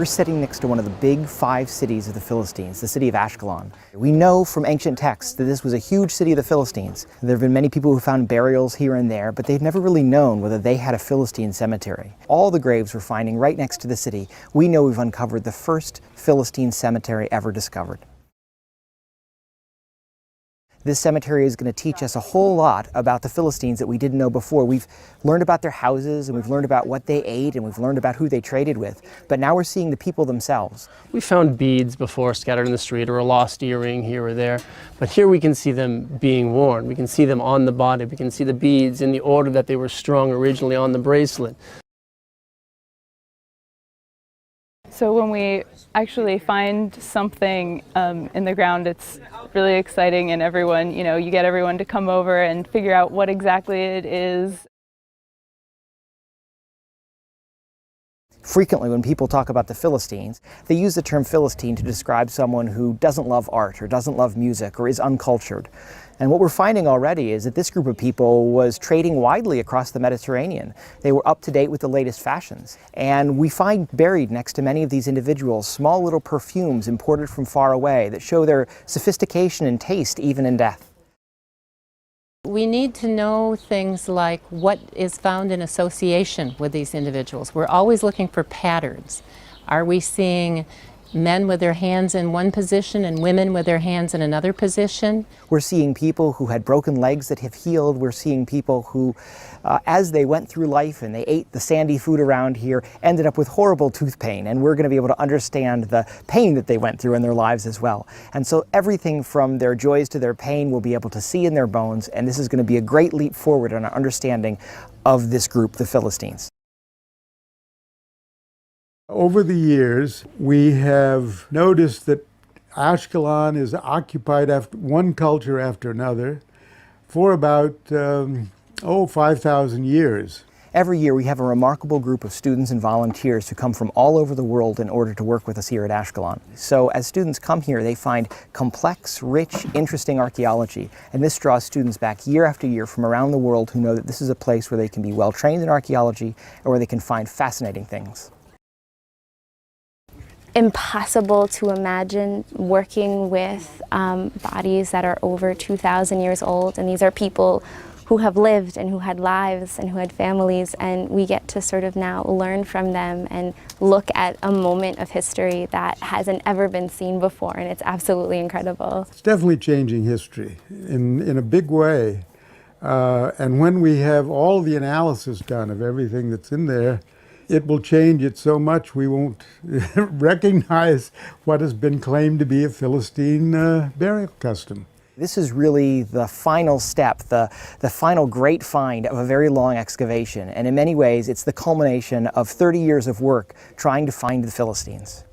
We're sitting next to one of the big 5 cities of the Philistines, the city of Ashkelon. We know from ancient texts that this was a huge city of the Philistines. There have been many people who found burials here and there, but they've never really known whether they had a Philistine cemetery. All the graves we're finding right next to the city, we know we've uncovered the first Philistine cemetery ever discovered. This cemetery is going to teach us a whole lot about the Philistines that we didn't know before. We've learned about their houses, and we've learned about what they ate, and we've learned about who they traded with. But now we're seeing the people themselves. We found beads before scattered in the street, or a lost earring here or there. But here we can see them being worn. We can see them on the body. We can see the beads in the order that they were strung originally on the bracelet. So when we actually find something in the ground, it's really exciting, and everyone, you get everyone to come over and figure out what exactly it is. Frequently, when people talk about the Philistines, they use the term Philistine to describe someone who doesn't love art or doesn't love music or is uncultured. And what we're finding already is that this group of people was trading widely across the Mediterranean. They were up to date with the latest fashions. And we find buried next to many of these individuals small little perfumes imported from far away that show their sophistication and taste even in death. We need to know things like what is found in association with these individuals. We're always looking for patterns. Are we seeing men with their hands in one position and women with their hands in another position? We're seeing people who had broken legs that have healed. We're seeing people who, as they went through life and they ate the sandy food around here, ended up with horrible tooth pain. And we're going to be able to understand the pain that they went through in their lives as well. And so everything from their joys to their pain we'll be able to see in their bones. And this is going to be a great leap forward in our understanding of this group, the Philistines. Over the years, we have noticed that Ashkelon is occupied after one culture after another for about 5,000 years. Every year we have a remarkable group of students and volunteers who come from all over the world in order to work with us here at Ashkelon. So as students come here, they find complex, rich, interesting archaeology. And this draws students back year after year from around the world who know that this is a place where they can be well trained in archaeology and where they can find fascinating things. Impossible to imagine working with bodies that are over 2,000 years old, and these are people who have lived and who had lives and who had families, and we get to sort of now learn from them and look at a moment of history that hasn't ever been seen before, and it's absolutely incredible. It's definitely changing history in a big way, and when we have all the analysis done of everything that's in there, it will change it so much we won't recognize what has been claimed to be a Philistine burial custom. This is really the final step, the final great find of a very long excavation. And in many ways, it's the culmination of 30 years of work trying to find the Philistines.